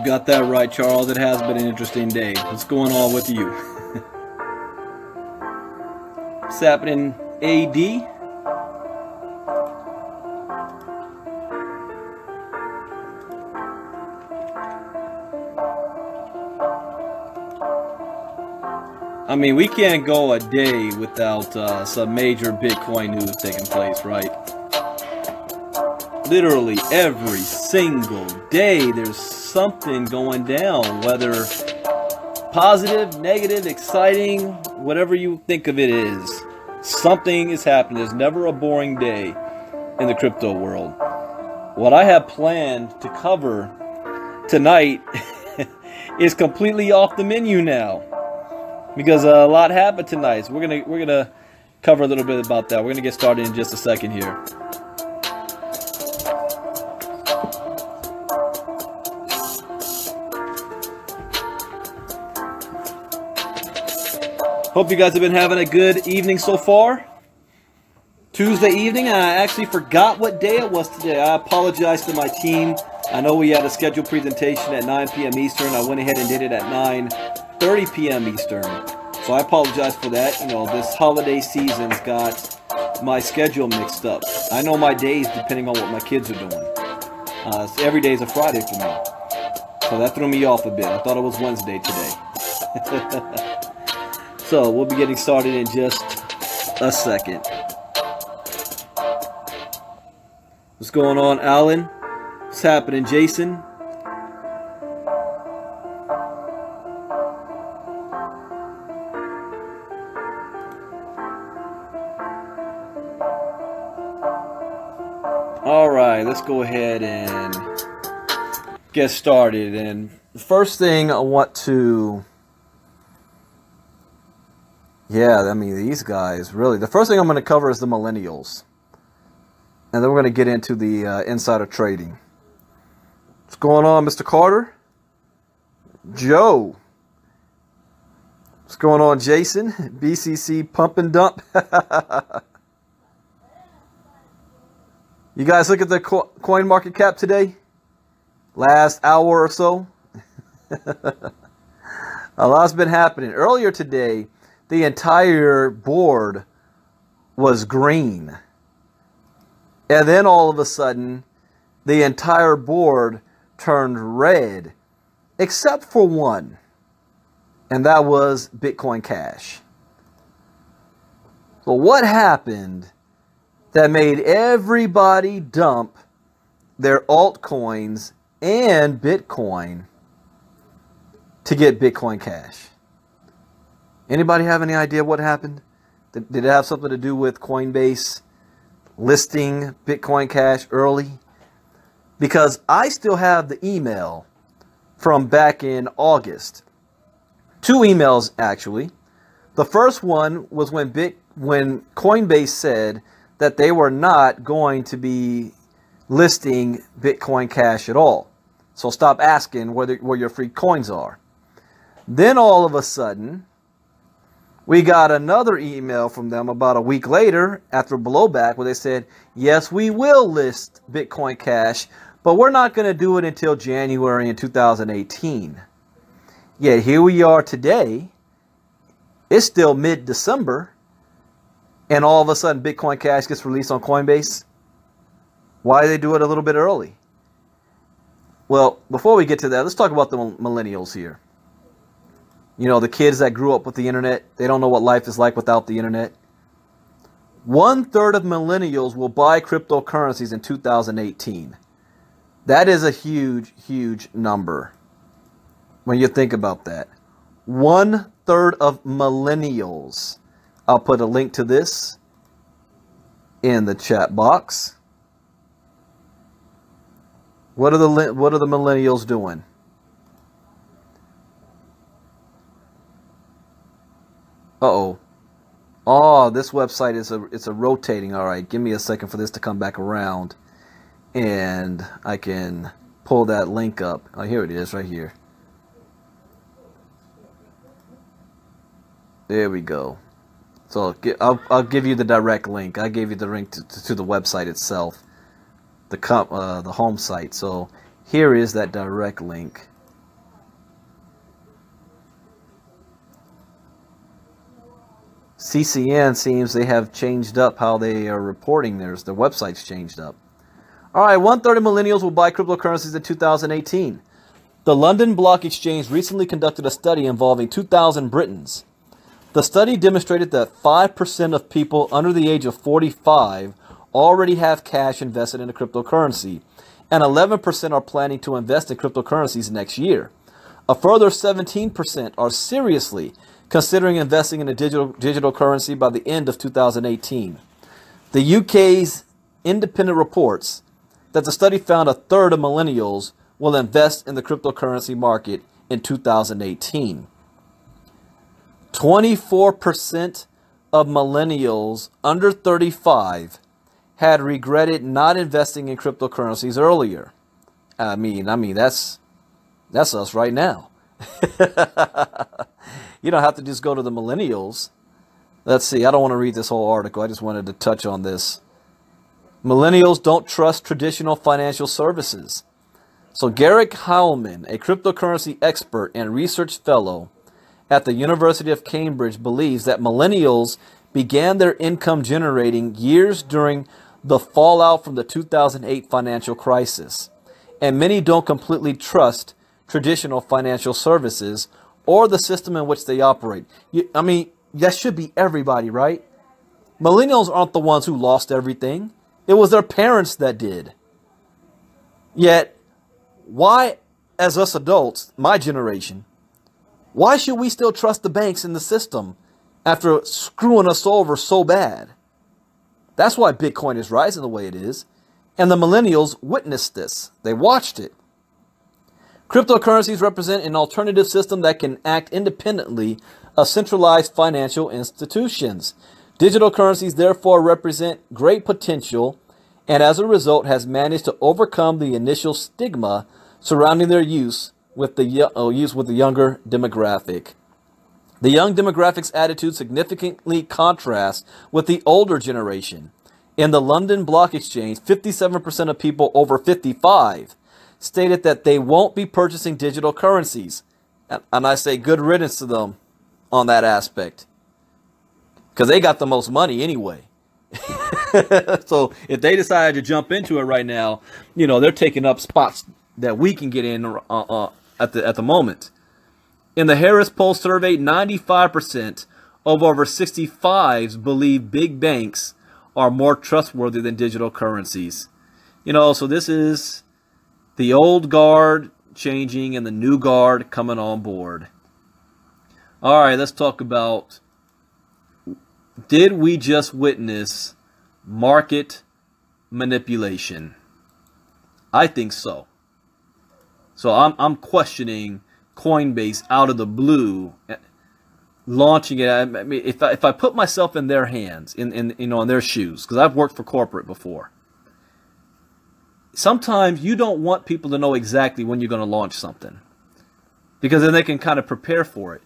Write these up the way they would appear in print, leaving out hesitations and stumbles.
got that right, Charles. It has been an interesting day. What's going on with you? What's happening, AD? I mean, we can't go a day without some major Bitcoin news taking place, right? Literally every single day there's something going down, whether positive, negative, exciting, whatever you think of it is. Something is happening. There's never a boring day in the crypto world. What I have planned to cover tonight is completely off the menu now, because a lot happened tonight. So we're gonna cover a little bit about that. We're gonna get started in just a second here. Hope you guys have been having a good evening so far. Tuesday evening, and I actually forgot what day it was today. I apologize to my team. I know we had a scheduled presentation at 9 p.m. Eastern. I went ahead and did it at 9:30 p.m. Eastern. So I apologize for that. You know, this holiday season's got my schedule mixed up. I know my days depending on what my kids are doing. So every day is a Friday for me. So that threw me off a bit. I thought it was Wednesday today. So we'll be getting started in just a second. What's going on, Alan? What's happening, Jason? All right, let's go ahead and get started. And the first thing I want to... Yeah, I mean, these guys, really. The first thing I'm going to cover is the millennials. And then we're going to get into the insider trading. What's going on, Mr. Carter? Joe. What's going on, Jason? BCC pump and dump. You guys look at the coin market cap today? Last hour or so? A lot's been happening. Earlier today, the entire board was green. And then all of a sudden, the entire board turned red, except for one. And that was Bitcoin Cash. So what happened that made everybody dump their altcoins and Bitcoin to get Bitcoin Cash? Anybody have any idea what happened? Did it have something to do with Coinbase listing Bitcoin Cash early? Because I still have the email from back in August. Two emails, actually. The first one was when Coinbase said that they were not going to be listing Bitcoin Cash at all. So stop asking where your free coins are. Then all of a sudden, we got another email from them about a week later after blowback where they said, yes, we will list Bitcoin Cash, but we're not going to do it until January in 2018. Yet here we are today. It's still mid-December, and all of a sudden Bitcoin Cash gets released on Coinbase. Why do they do it a little bit early? Well, before we get to that, let's talk about the millennials here. You know, the kids that grew up with the internet, they don't know what life is like without the internet. 1/3 of millennials will buy cryptocurrencies in 2018. That is a huge, huge number when you think about that. 1/3 of millennials. I'll put a link to this in the chat box. What are the millennials doing? Uh-oh. Oh, this website is a rotating. All right, give me a second for this to come back around, and I can pull that link up. Oh, here it is, right here. There we go. So I'll give you the direct link. I gave you the link to the website itself, the home site. So here is that direct link. CCN seems they have changed up how they are reporting theirs. Their website's changed up. All right, 1/3 of millennials will buy cryptocurrencies in 2018. The London Block Exchange recently conducted a study involving 2,000 Britons. The study demonstrated that 5% of people under the age of 45 already have cash invested in a cryptocurrency, and 11% are planning to invest in cryptocurrencies next year. A further 17% are seriously considering investing in a digital currency by the end of 2018. The UK's Independent reports that the study found 1/3 of millennials will invest in the cryptocurrency market in 2018. 24% of millennials under 35 had regretted not investing in cryptocurrencies earlier. I mean that's us right now. You don't have to just go to the millennials. Let's see. I don't want to read this whole article. I just wanted to touch on this. Millennials don't trust traditional financial services. So Garrick Heilman, a cryptocurrency expert and research fellow at the University of Cambridge, believes that millennials began their income generating years during the fallout from the 2008 financial crisis, and many don't completely trust traditional financial services or the system in which they operate. I mean, that should be everybody, right? Millennials aren't the ones who lost everything. It was their parents that did. Yet, why, as us adults, my generation, why should we still trust the banks in the system after screwing us over so bad? That's why Bitcoin is rising the way it is. And the millennials witnessed this. They watched it. Cryptocurrencies represent an alternative system that can act independently of centralized financial institutions. Digital currencies therefore represent great potential, and as a result has managed to overcome the initial stigma surrounding their use with the younger demographic. The young demographic's attitude significantly contrasts with the older generation. In the London Block Exchange, 57% of people over 55 stated that they won't be purchasing digital currencies. And I say good riddance to them on that aspect, because they got the most money anyway. So if they decide to jump into it right now, you know, they're taking up spots that we can get in at the moment. In the Harris Poll survey, 95% of over 65s believe big banks are more trustworthy than digital currencies. You know, so this is the old guard changing and the new guard coming on board. All right, let's talk about, did we just witness market manipulation? I think so. So I'm questioning Coinbase out of the blue launching it. I mean, if I put myself in their hands, in their shoes, because I've worked for corporate before. Sometimes you don't want people to know exactly when you're going to launch something, because then they can kind of prepare for it.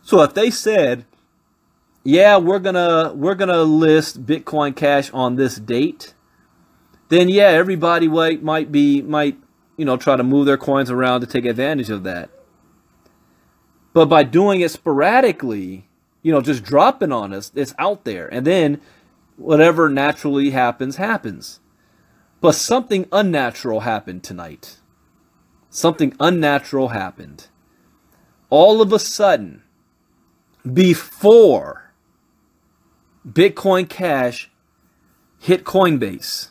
So if they said, yeah, we're gonna list Bitcoin Cash on this date, then yeah, everybody might try to move their coins around to take advantage of that. But by doing it sporadically, just dropping on us, it's out there, and then whatever naturally happens, happens. But something unnatural happened tonight. Something unnatural happened. All of a sudden, before Bitcoin Cash hit Coinbase,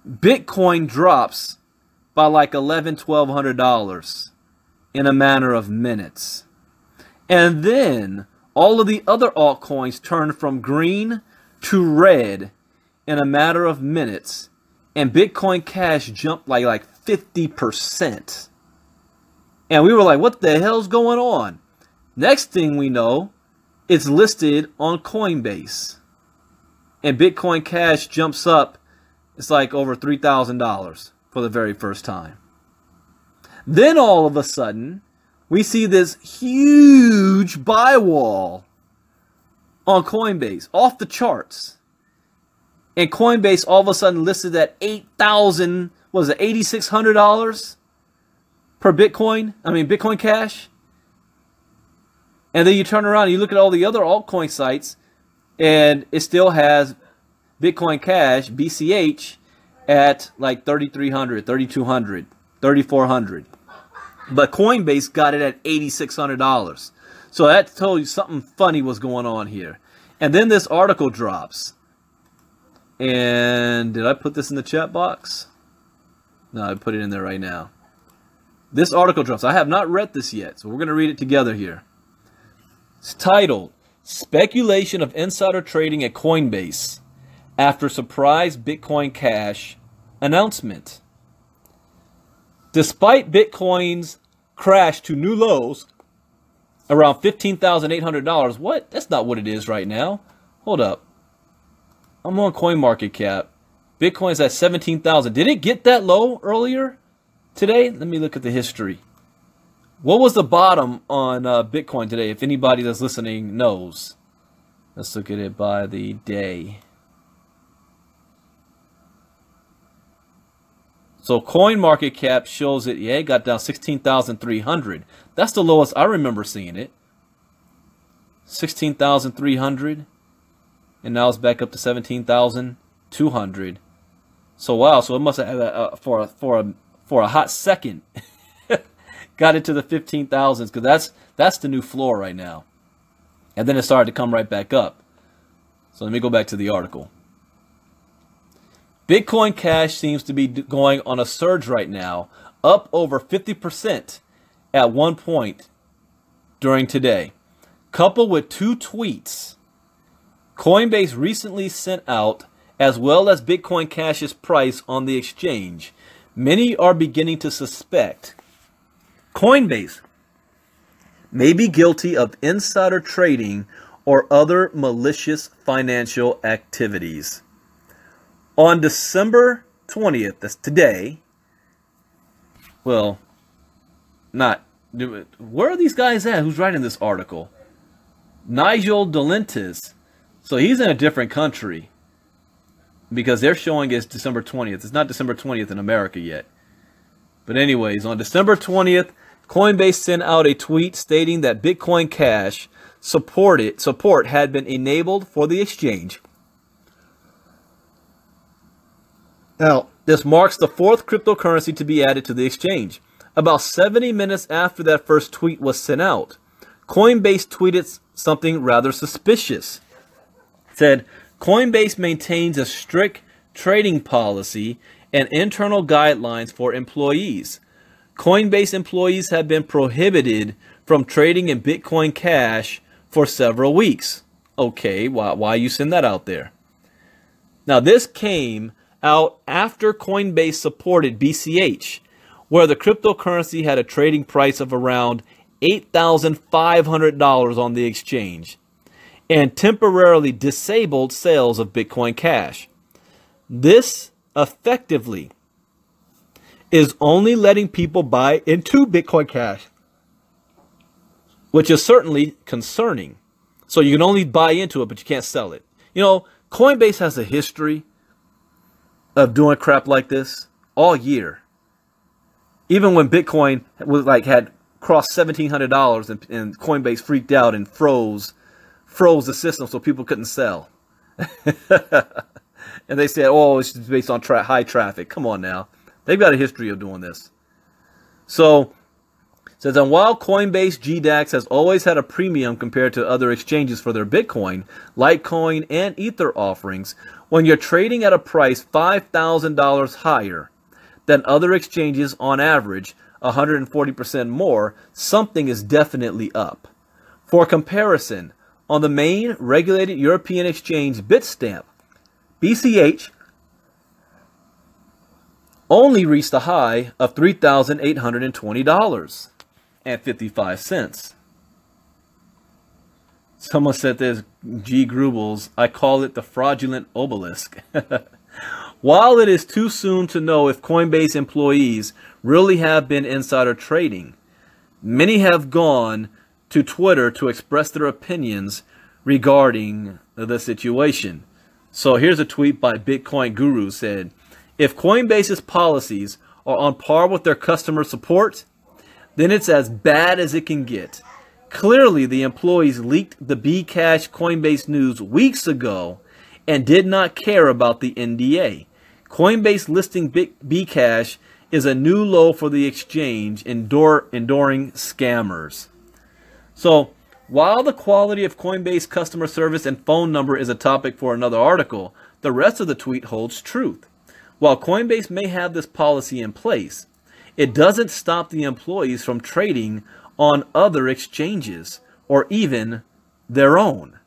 Bitcoin drops by like $1,100-$1,200 in a matter of minutes. And then all of the other altcoins turn from green to red in a matter of minutes. And Bitcoin Cash jumped like 50%. And we were like, what the hell's going on? Next thing we know, it's listed on Coinbase. And Bitcoin Cash jumps up, it's like over $3,000 for the very first time. Then all of a sudden, we see this huge buy wall on Coinbase, off the charts. And Coinbase all of a sudden listed at $8,600 per Bitcoin? Bitcoin Cash? And then you turn around and you look at all the other altcoin sites, and it still has Bitcoin Cash, BCH, at like 3,300, 3,200, 3,400. But Coinbase got it at $8,600. So that told you something funny was going on here. And then this article drops. And did I put this in the chat box? No, I put it in there right now. This article drops. I have not read this yet, so we're going to read it together here. It's titled, Speculation of Insider Trading at Coinbase After Surprise Bitcoin Cash Announcement. Despite Bitcoin's crash to new lows around $15,800, what? That's not what it is right now. Hold up. I'm on CoinMarketCap. Bitcoin's at 17,000. Did it get that low earlier today? Let me look at the history. What was the bottom on Bitcoin today, if anybody that's listening knows? Let's look at it by the day. So CoinMarketCap shows it, yeah, it got down 16,300. That's the lowest I remember seeing it. 16,300. And now it's back up to 17,200. So wow, so it must have had for a hot second got it to the 15,000s, because that's the new floor right now. And then it started to come right back up. So let me go back to the article. Bitcoin Cash seems to be going on a surge right now, up over 50% at one point during today. Coupled with two tweets Coinbase recently sent out, as well as Bitcoin Cash's price on the exchange, many are beginning to suspect Coinbase may be guilty of insider trading or other malicious financial activities. On December 20th, that's today, well, where are these guys at? Who's writing this article? Nigel Delentis. So he's in a different country, because they're showing it's December 20th. It's not December 20th in America yet. But anyways, on December 20th, Coinbase sent out a tweet stating that Bitcoin Cash support had been enabled for the exchange. Now, this marks the fourth cryptocurrency to be added to the exchange. About 70 minutes after that first tweet was sent out, Coinbase tweeted something rather suspicious. It said, Coinbase maintains a strict trading policy and internal guidelines for employees. Coinbase employees have been prohibited from trading in Bitcoin Cash for several weeks. Okay, why you send that out there? Now, this came out after Coinbase supported BCH, where the cryptocurrency had a trading price of around $8,500 on the exchange, and temporarily disabled sales of Bitcoin Cash. This effectively is only letting people buy into Bitcoin Cash, which is certainly concerning. So you can only buy into it, but you can't sell it. You know, Coinbase has a history of doing crap like this all year. Even when Bitcoin was had crossed $1,700 and Coinbase freaked out and froze the system so people couldn't sell. And they said, oh, it's just based on high traffic. Come on now. They've got a history of doing this. So it says, and while Coinbase GDAX has always had a premium compared to other exchanges for their Bitcoin, Litecoin, and Ether offerings, when you're trading at a price $5,000 higher than other exchanges on average, 140% more, something is definitely up. For comparison, on the main regulated European exchange Bitstamp, BCH only reached a high of $3,820.55. Someone said this, G. Grubles, I call it the fraudulent obelisk. While it is too soon to know if Coinbase employees really have been insider trading, many have gone to Twitter to express their opinions regarding the situation. So here's a tweet by Bitcoin Guru said, if Coinbase's policies are on par with their customer support, then it's as bad as it can get. Clearly, the employees leaked the Bcash Coinbase news weeks ago and did not care about the NDA. Coinbase listing Bcash is a new low for the exchange, enduring scammers. So, while the quality of Coinbase customer service and phone number is a topic for another article, the rest of the tweet holds truth. While Coinbase may have this policy in place, it doesn't stop the employees from trading on other exchanges or even their own.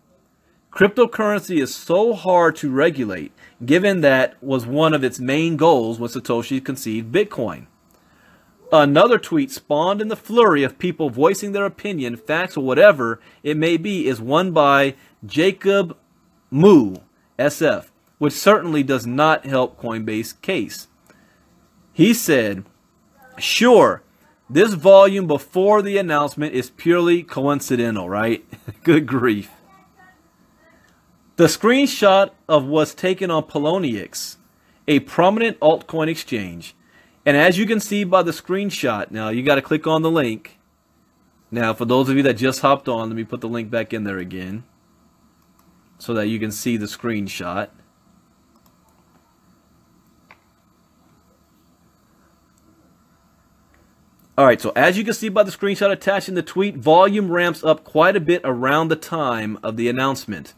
Cryptocurrency is so hard to regulate, given that was one of its main goals when Satoshi conceived Bitcoin. Another tweet spawned in the flurry of people voicing their opinion, facts, or whatever it may be, is one by Jacob Moo, SF, which certainly does not help Coinbase case. He said, "Sure, this volume before the announcement is purely coincidental, right?" Good grief. The screenshot of was taken on Poloniex, a prominent altcoin exchange. And as you can see by the screenshot, now you got to click on the link. Now, for those of you that just hopped on, let me put the link back in there again so that you can see the screenshot. All right, so as you can see by the screenshot attached in the tweet, volume ramps up quite a bit around the time of the announcement.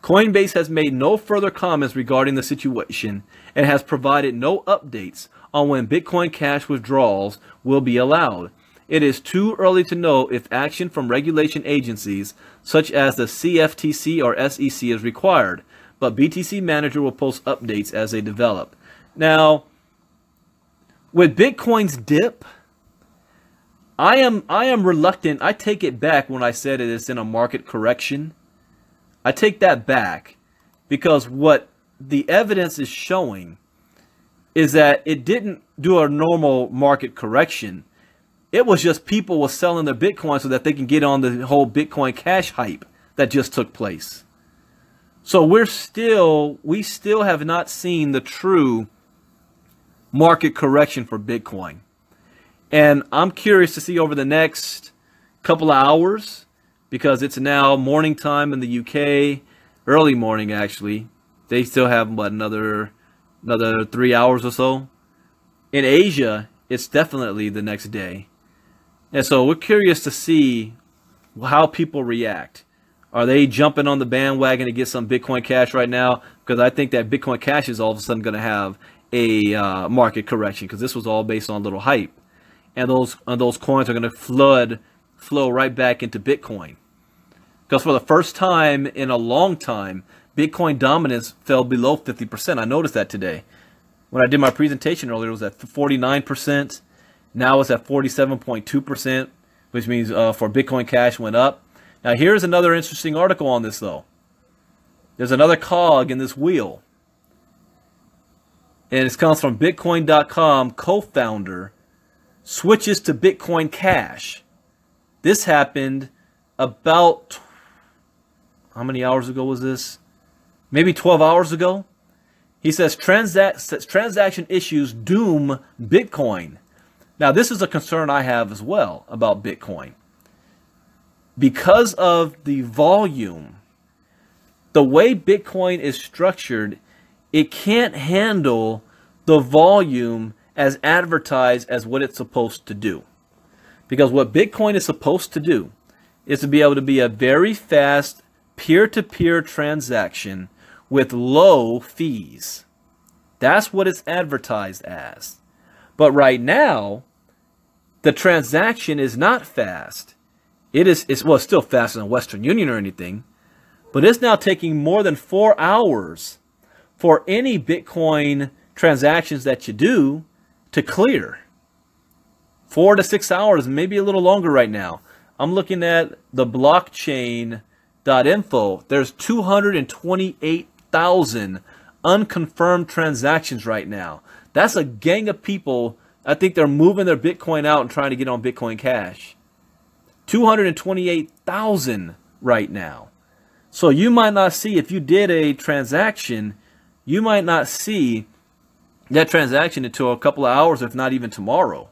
Coinbase has made no further comments regarding the situation and has provided no updates on when Bitcoin Cash withdrawals will be allowed. It is too early to know if action from regulation agencies such as the CFTC or SEC is required, but BTC Manager will post updates as they develop. Now, with Bitcoin's dip, I am reluctant. I take it back when I said it is in a market correction. I take that back because what the evidence is showing is that it didn't do a normal market correction. It was just people were selling their Bitcoin so that they can get on the whole Bitcoin Cash hype that just took place. So we still have not seen the true market correction for Bitcoin. And I'm curious to see over the next couple of hours, because it's now morning time in the UK, early morning actually. They still have what, another 3 hours or so. In Asia, it's definitely the next day. And so we're curious to see how people react. Are they jumping on the bandwagon to get some Bitcoin Cash right now? Because I think that Bitcoin Cash is all of a sudden going to have a market correction, because this was all based on a little hype. And those coins are going to flow right back into Bitcoin. Because for the first time in a long time, Bitcoin dominance fell below 50%. I noticed that today. When I did my presentation earlier, it was at 49%. Now it's at 47.2%, which means for Bitcoin Cash went up. Now here's another interesting article on this though. There's another cog in this wheel. And it comes from Bitcoin.com co-founder switches to Bitcoin Cash. This happened about, how many hours ago was this? Maybe 12 hours ago. He says transaction issues doom Bitcoin. Now this is a concern I have as well about Bitcoin. Because of the volume, the way Bitcoin is structured, it can't handle the volume as advertised as what it's supposed to do. Because what Bitcoin is supposed to do is to be able to be a very fast peer-to-peer transaction with low fees. That's what it's advertised as. But right now, the transaction is not fast. It's still faster than Western Union or anything, but it's now taking more than 4 hours for any Bitcoin transactions that you do to clear. 4 to 6 hours, maybe a little longer right now. I'm looking at the blockchain.info. There's 228,000 unconfirmed transactions right now. That's a gang of people. I think they're moving their Bitcoin out and trying to get on Bitcoin Cash. 228,000 right now. So you might not see, if you did a transaction, you might not see that transaction until a couple of hours, if not even tomorrow.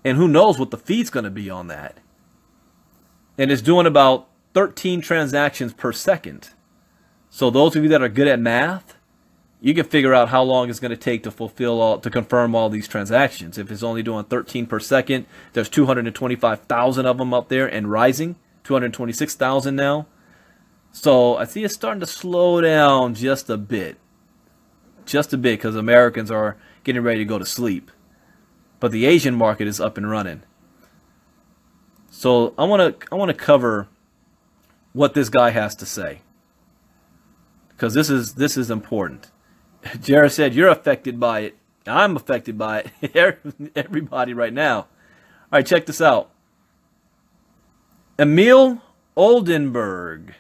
And who knows what the fee's going to be on that. and it's doing about 13 transactions per second. So those of you that are good at math, you can figure out how long it's going to take to confirm all these transactions. If it's only doing 13 per second, there's 225,000 of them up there and rising, 226,000 now. So I see it's starting to slow down just a bit, because Americans are getting ready to go to sleep. But the Asian market is up and running. So I want to cover what this guy has to say, because this is important. Jared said, you're affected by it. I'm affected by it. Everybody right now. All right, check this out. Emil Oldenburg,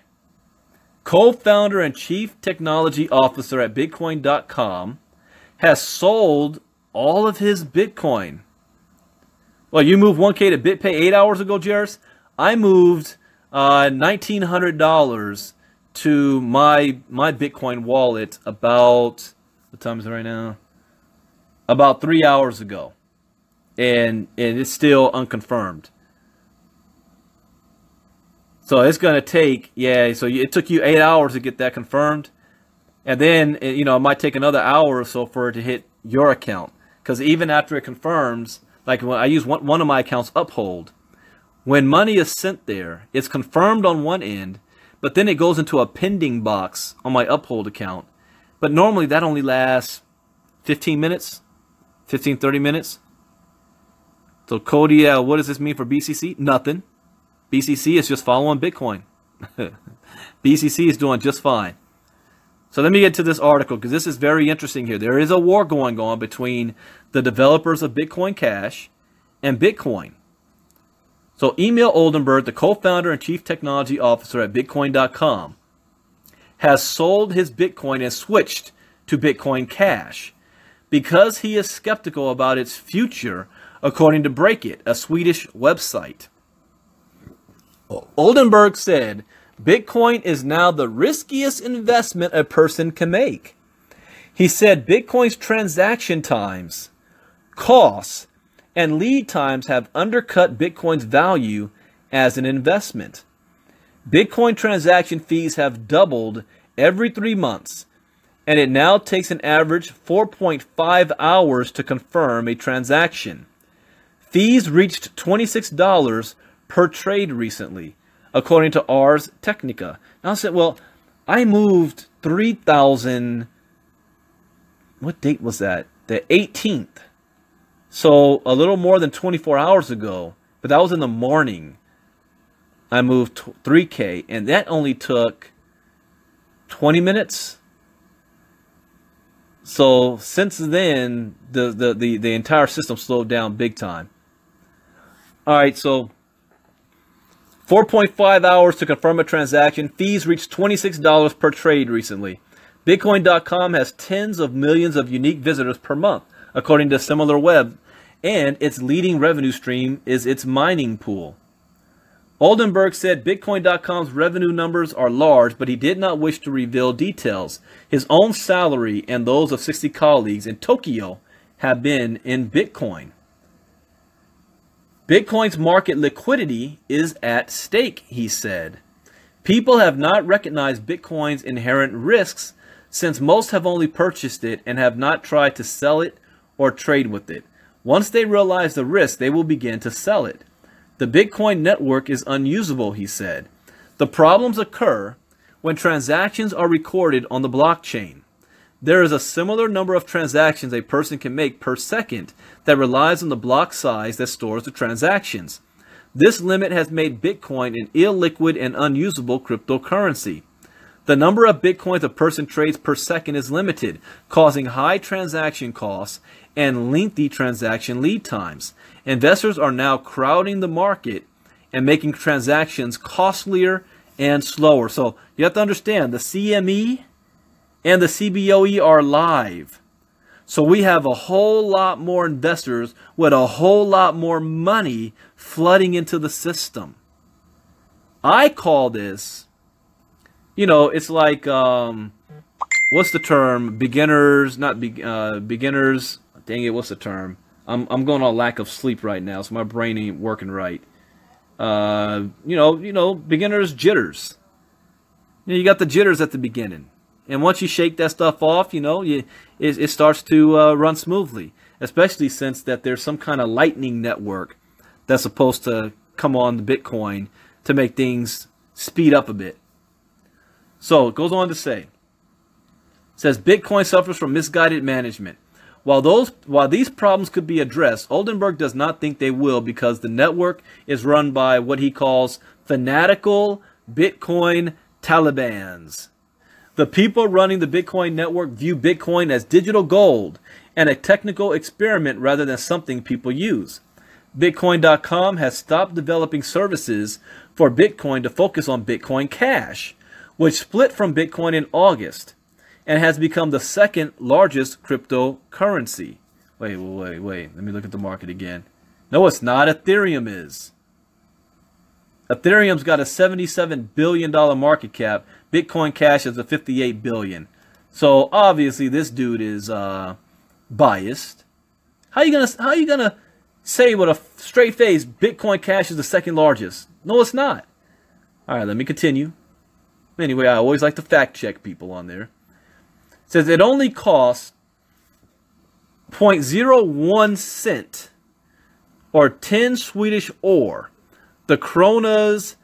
co-founder and chief technology officer at Bitcoin.com, has sold all of his Bitcoin. Well, you moved 1K to BitPay 8 hours ago, Jairus. I moved $1,900 to my Bitcoin wallet about, what time is it right now? About 3 hours ago. And it's still unconfirmed. So it's going to take, so it took you 8 hours to get that confirmed. And then, it might take another hour or so for it to hit your account. Because even after it confirms, like when I use one of my accounts, Uphold, when money is sent there, it's confirmed on one end, but then it goes into a pending box on my Uphold account. But normally that only lasts 15 minutes, 30 minutes. So Cody, what does this mean for BCC? Nothing. BCC is just following Bitcoin. BCC is doing just fine. So let me get to this article, because this is very interesting here. There is a war going on between the developers of Bitcoin Cash and Bitcoin. So Emil Oldenburg, the co-founder and chief technology officer at Bitcoin.com, has sold his Bitcoin and switched to Bitcoin Cash because he is skeptical about its future, according to Breakit, a Swedish website. Oldenburg said, Bitcoin is now the riskiest investment a person can make. He said Bitcoin's transaction times, costs, and lead times have undercut Bitcoin's value as an investment. Bitcoin transaction fees have doubled every 3 months, and it now takes an average 4.5 hours to confirm a transaction. Fees reached $26 per trade recently, according to Ars Technica. Now I said, well, I moved 3,000, what date was that? The 18th. So a little more than 24 hours ago, but that was in the morning. I moved 3K, and that only took 20 minutes. So since then, the entire system slowed down big time. All right, so 4.5 hours to confirm a transaction. Fees reached $26 per trade recently. Bitcoin.com has tens of millions of unique visitors per month, according to SimilarWeb, and its leading revenue stream is its mining pool. Oldenburg said Bitcoin.com's revenue numbers are large, but he did not wish to reveal details. His own salary and those of 60 colleagues in Tokyo have been in Bitcoin. Bitcoin's market liquidity is at stake, he said. People have not recognized Bitcoin's inherent risks since most have only purchased it and have not tried to sell it or trade with it. Once they realize the risk, they will begin to sell it. The Bitcoin network is unusable, he said. The problems occur when transactions are recorded on the blockchain. There is a similar number of transactions a person can make per second that relies on the block size that stores the transactions. This limit has made Bitcoin an illiquid and unusable cryptocurrency. The number of Bitcoins a person trades per second is limited, causing high transaction costs and lengthy transaction lead times. Investors are now crowding the market and making transactions costlier and slower. So you have to understand, the CME and the CBOE are live. So we have a whole lot more investors with a whole lot more money flooding into the system. I call this, it's like, what's the term? Beginners, beginners. Dang it, what's the term? I'm going on lack of sleep right now, so my brain ain't working right. Beginner's jitters. You got the jitters at the beginning. And once you shake that stuff off, it starts to run smoothly. Especially since that there's some kind of lightning network that's supposed to come on the Bitcoin to make things speed up a bit. So it goes on to say, it says Bitcoin suffers from misguided management. While these problems could be addressed, Oldenburg does not think they will because the network is run by what he calls fanatical Bitcoin Talibans. The people running the Bitcoin network view Bitcoin as digital gold and a technical experiment rather than something people use. Bitcoin.com has stopped developing services for Bitcoin to focus on Bitcoin Cash, which split from Bitcoin in August and has become the second largest cryptocurrency. Wait. Let me look at the market again. No, it's not. Ethereum is. Ethereum's got a $77 billion market cap. Bitcoin Cash is a $58 billion. So obviously this dude is biased. How you gonna say with a straight face Bitcoin Cash is the second largest? No, it's not. All right, let me continue. Anyway, I always like to fact check people on there. It says it only costs 0.01 cent or 10 Swedish ore, the krona's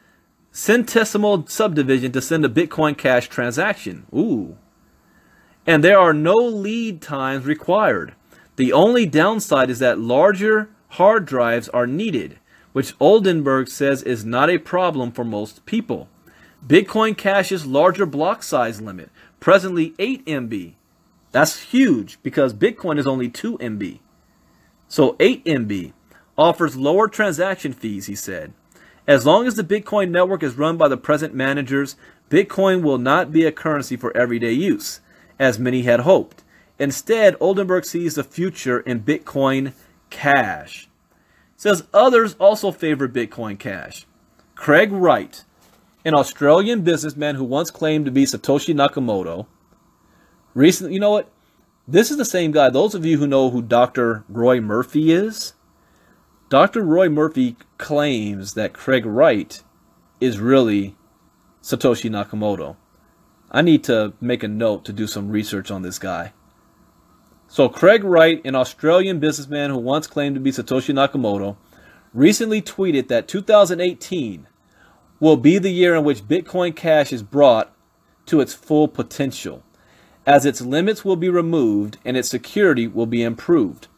centesimal subdivision, to send a Bitcoin Cash transaction. Ooh. And there are no lead times required. The only downside is that larger hard drives are needed, which Oldenburg says is not a problem for most people. Bitcoin Cash's larger block size limit, presently 8 MB. That's huge because Bitcoin is only 2 MB. So 8 MB offers lower transaction fees, he said. As long as the Bitcoin network is run by the present managers, Bitcoin will not be a currency for everyday use, as many had hoped. Instead, Oldenburg sees the future in Bitcoin Cash. Says others also favor Bitcoin Cash. Craig Wright, an Australian businessman who once claimed to be Satoshi Nakamoto, recently, you know what? This is the same guy. Those of you who know who Dr. Roy Murphy is, Dr. Roy Murphy claims that Craig Wright is really Satoshi Nakamoto. I need to make a note to do some research on this guy. So Craig Wright, an Australian businessman who once claimed to be Satoshi Nakamoto, recently tweeted that 2018 will be the year in which Bitcoin Cash is brought to its full potential, as its limits will be removed and its security will be improved.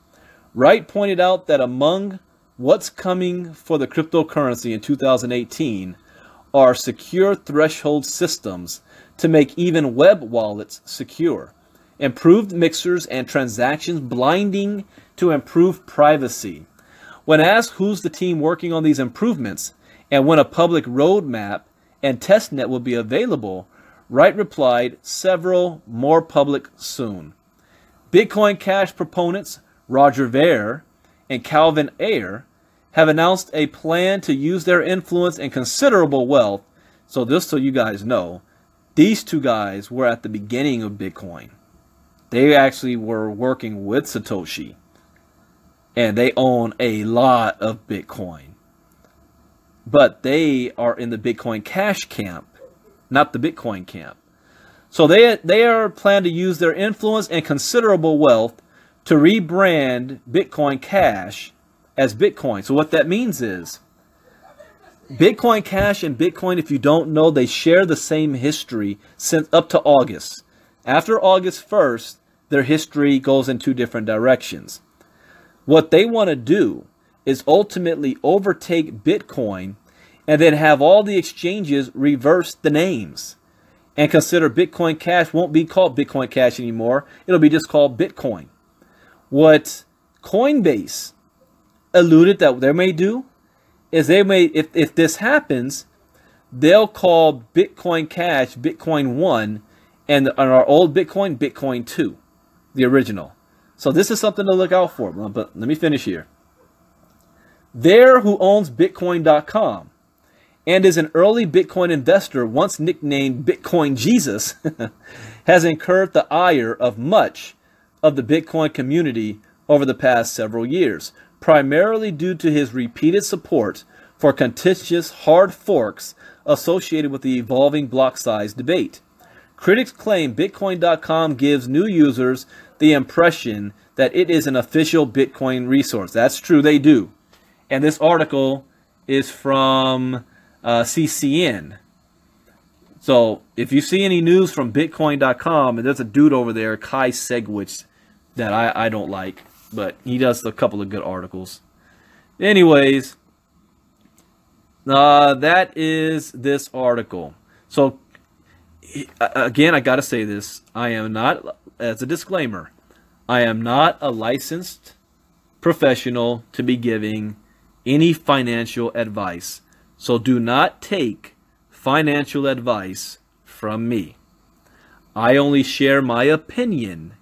Wright pointed out that among what's coming for the cryptocurrency in 2018 are secure threshold systems to make even web wallets secure, improved mixers and transactions blinding to improve privacy. When asked who's the team working on these improvements and when a public roadmap and testnet will be available, Wright replied, several more public soon. Bitcoin Cash proponents Roger Ver and Calvin Ayre have announced a plan to use their influence and considerable wealth. So just so you guys know, these two guys were at the beginning of Bitcoin. They actually were working with Satoshi, and they own a lot of Bitcoin. But they are in the Bitcoin Cash camp, not the Bitcoin camp. So they are planning to use their influence and considerable wealth to rebrand Bitcoin Cash as Bitcoin. So what that means is Bitcoin Cash and Bitcoin, if you don't know, they share the same history since up to August. After August 1st, their history goes in two different directions. What they want to do is ultimately overtake Bitcoin and then have all the exchanges reverse the names and consider Bitcoin Cash won't be called Bitcoin Cash anymore. It'll be just called Bitcoin. What Coinbase alluded that they may do is they may, if this happens, they'll call Bitcoin Cash Bitcoin 1 and our old Bitcoin, Bitcoin 2, the original. So this is something to look out for. But let me finish here. There, who owns Bitcoin.com and is an early Bitcoin investor, once nicknamed Bitcoin Jesus, has incurred the ire of much of the Bitcoin community over the past several years, primarily due to his repeated support for contentious hard forks associated with the evolving block size debate. Critics claim Bitcoin.com gives new users the impression that it is an official Bitcoin resource. That's true, they do. And this article is from CCN. So if you see any news from Bitcoin.com, and there's a dude over there, Kai Segwitz, that I don't like, but he does a couple of good articles. Anyways, that is this article. So again, I got to say this. I am not, as a disclaimer, I am not a licensed professional to be giving any financial advice. So do not take financial advice from me. I only share my opinion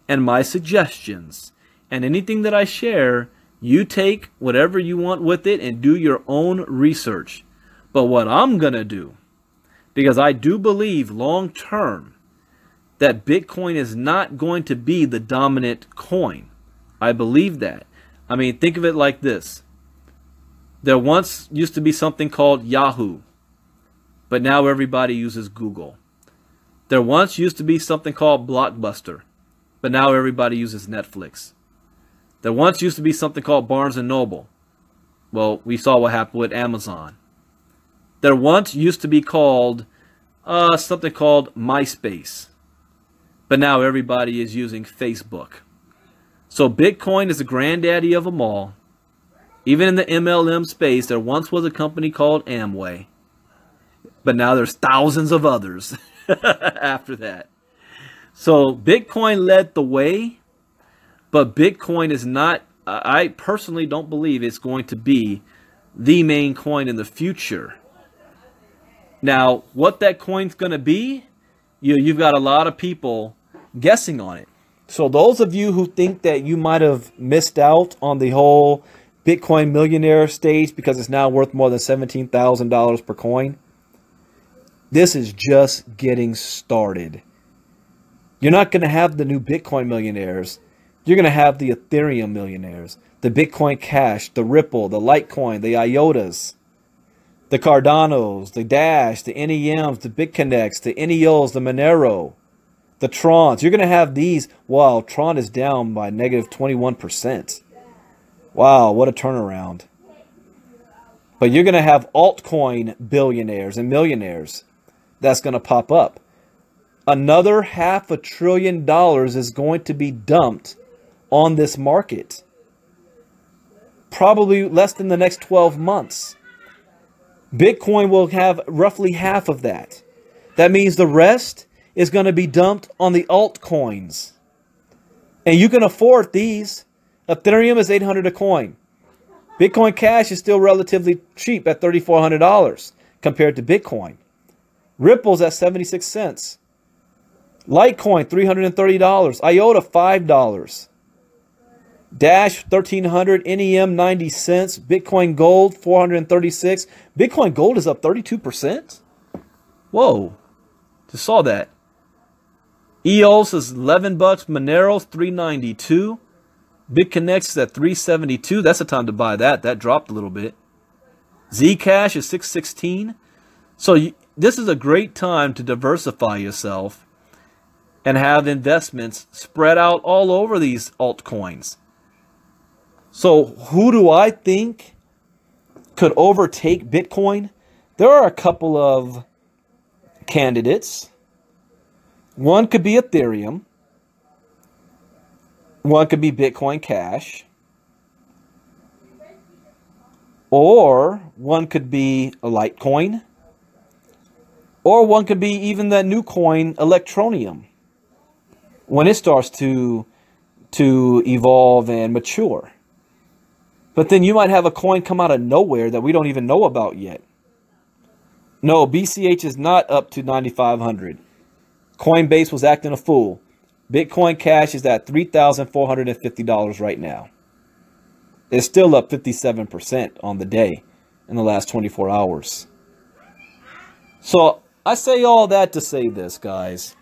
and my suggestions. And anything that I share, you take whatever you want with it and do your own research. But what I'm going to do, because I do believe long term that Bitcoin is not going to be the dominant coin. I believe that. I mean, think of it like this. There once used to be something called Yahoo, but now everybody uses Google. There once used to be something called Blockbuster, but now everybody uses Netflix. There once used to be something called Barnes & Noble. Well, we saw what happened with Amazon. There once used to be called something called MySpace, but now everybody is using Facebook. So Bitcoin is the granddaddy of them all. Even in the MLM space, there once was a company called Amway, but now there's thousands of others after that. So Bitcoin led the way, but Bitcoin is not, I personally don't believe it's going to be the main coin in the future. Now, what that coin's going to be, you've got a lot of people guessing on it. So those of you who think that you might have missed out on the whole Bitcoin millionaire stage because it's now worth more than $17,000 per coin, this is just getting started. You're not going to have the new Bitcoin millionaires. You're going to have the Ethereum millionaires, the Bitcoin Cash, the Ripple, the Litecoin, the IOTAs, the Cardanos, the Dash, the NEMs, the BitConnects, the NEOs, the Monero, the Trons. You're going to have these. Wow, Tron is down by negative 21%. Wow, what a turnaround. But you're going to have altcoin billionaires and millionaires that's going to pop up. Another $500 billion is going to be dumped on this market. Probably less than the next 12 months. Bitcoin will have roughly half of that. That means the rest is going to be dumped on the altcoins. And you can afford these. Ethereum is $800 a coin. Bitcoin Cash is still relatively cheap at $3,400 compared to Bitcoin. Ripple's at 76 cents. Litecoin, $330. IOTA, $5. Dash, $1,300. NEM, 90 cents. Bitcoin Gold, $436. Bitcoin Gold is up 32%. Whoa. Just saw that. EOS is $11. Monero's $392. BitConnects is at $372. That's the time to buy that. That dropped a little bit. Zcash is $616. So this is a great time to diversify yourself and have investments spread out all over these altcoins. So who do I think could overtake Bitcoin? There are a couple of candidates. One could be Ethereum. One could be Bitcoin Cash. Or one could be a Litecoin. Or one could be even that new coin, Electronium, when it starts to evolve and mature. But then you might have a coin come out of nowhere that we don't even know about yet. No, BCH is not up to 9,500. Coinbase was acting a fool. Bitcoin Cash is at $3,450 right now. It's still up 57% on the day in the last 24 hours. So I say all that to say this, guys.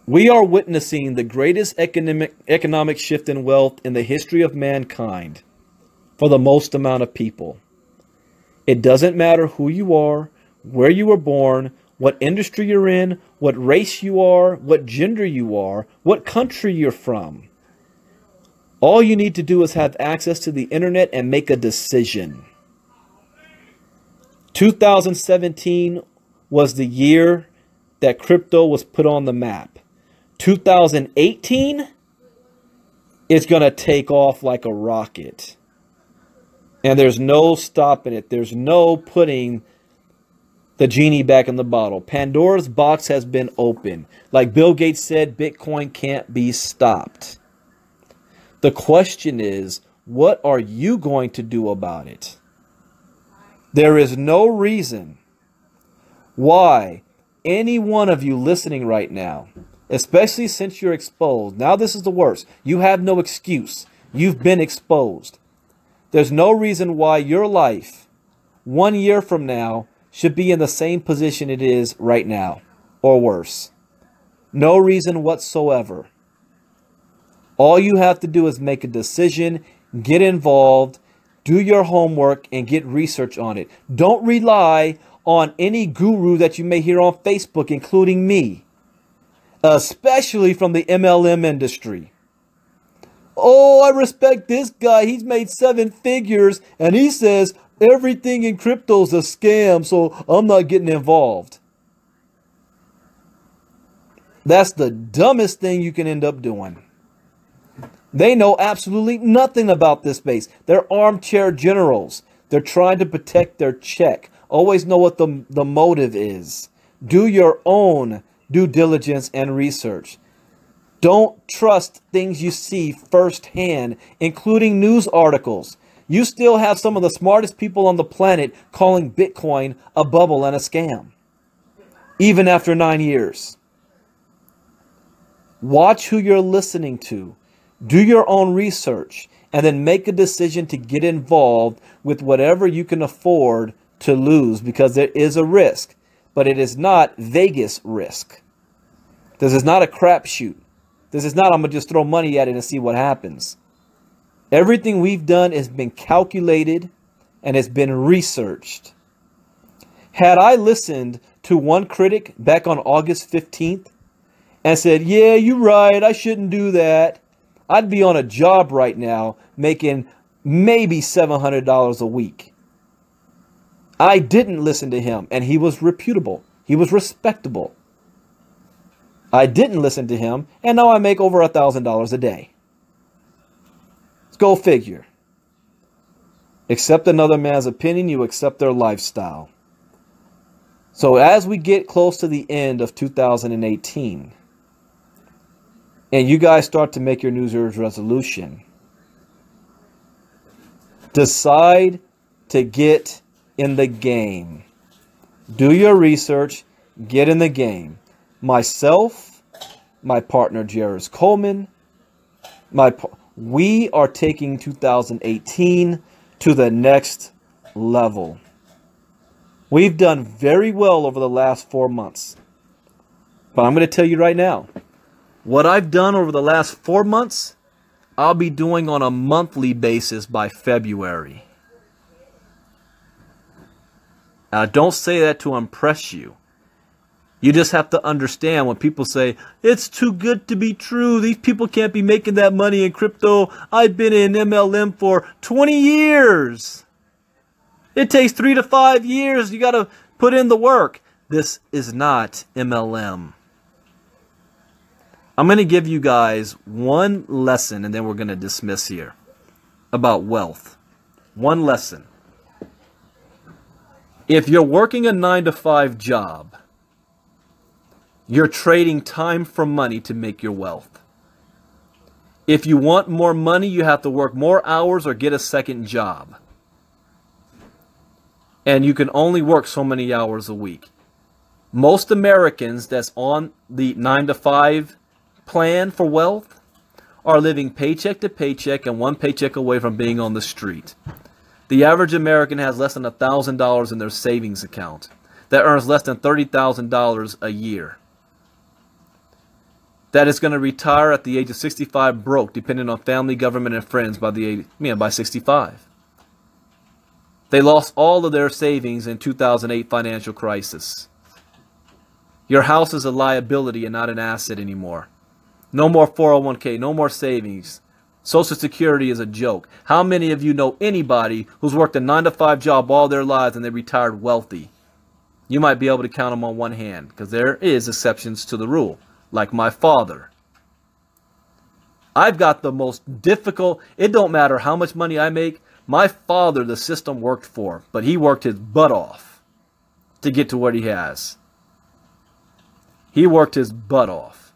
We are witnessing the greatest economic shift in wealth in the history of mankind for the most amount of people. It doesn't matter who you are, where you were born, what industry you're in, what race you are, what gender you are, what country you're from. All you need to do is have access to the internet and make a decision. 2017 was the year that crypto was put on the map. 2018 is going to take off like a rocket. And there's no stopping it. There's no putting the genie back in the bottle. Pandora's box has been opened. Like Bill Gates said, Bitcoin can't be stopped. The question is, what are you going to do about it? There is no reason why any one of you listening right now, especially since you're exposed, now this is the worst. You have no excuse. You've been exposed. There's no reason why your life 1 year from now should be in the same position it is right now, or worse. No reason whatsoever. All you have to do is make a decision, get involved, do your homework, and get research on it. Don't rely on any guru that you may hear on Facebook, including me, especially from the MLM industry. Oh, I respect this guy. He's made 7 figures, and he says everything in crypto is a scam, so I'm not getting involved. That's the dumbest thing you can end up doing. They know absolutely nothing about this space. They're armchair generals. They're trying to protect their check. Always know what the motive is. Do your own due diligence and research. Don't trust things you see firsthand, including news articles. You still have some of the smartest people on the planet calling Bitcoin a bubble and a scam, even after 9 years. Watch who you're listening to. Do your own research, and then make a decision to get involved with whatever you can afford to lose, because there is a risk, but it is not Vegas risk. This is not a crapshoot. This is not, I'm going to just throw money at it and see what happens. Everything we've done has been calculated and has been researched. Had I listened to one critic back on August 15th and said, yeah, you're right, I shouldn't do that, I'd be on a job right now making maybe $700 a week. I didn't listen to him, and he was reputable. He was respectable. I didn't listen to him, and now I make over $1,000 a day. Let's go figure. Accept another man's opinion, you accept their lifestyle. So as we get close to the end of 2018, and you guys start to make your New Year's resolution, decide to get in the game. Do your research, get in the game. Myself, my partner Jairus Coleman, we are taking 2018 to the next level. We've done very well over the last 4 months. But I'm going to tell you right now, what I've done over the last 4 months, I'll be doing on a monthly basis by February. Now, don't say that to impress you. You just have to understand when people say, it's too good to be true. These people can't be making that money in crypto. I've been in MLM for 20 years. It takes 3 to 5 years. You got to put in the work. This is not MLM. I'm going to give you guys one lesson, and then we're going to dismiss here, about wealth. One lesson. If you're working a 9-to-5 job, you're trading time for money to make your wealth. If you want more money, you have to work more hours or get a second job. And you can only work so many hours a week. Most Americans that's on the 9-to-5 plan for wealth are living paycheck to paycheck and one paycheck away from being on the street. The average American has less than $1,000 in their savings account. That earns less than $30,000 a year. That is going to retire at the age of 65 broke, depending on family, government, and friends by 65. They lost all of their savings in 2008 financial crisis. Your house is a liability and not an asset anymore. No more 401k, no more savings. Social Security is a joke. How many of you know anybody who's worked a 9-to-5 job all their lives and they retired wealthy? You might be able to count them on one hand, because there is exceptions to the rule, like my father. I've got the most difficult, it don't matter how much money I make, my father, the system worked for, but he worked his butt off to get to what he has. He worked his butt off.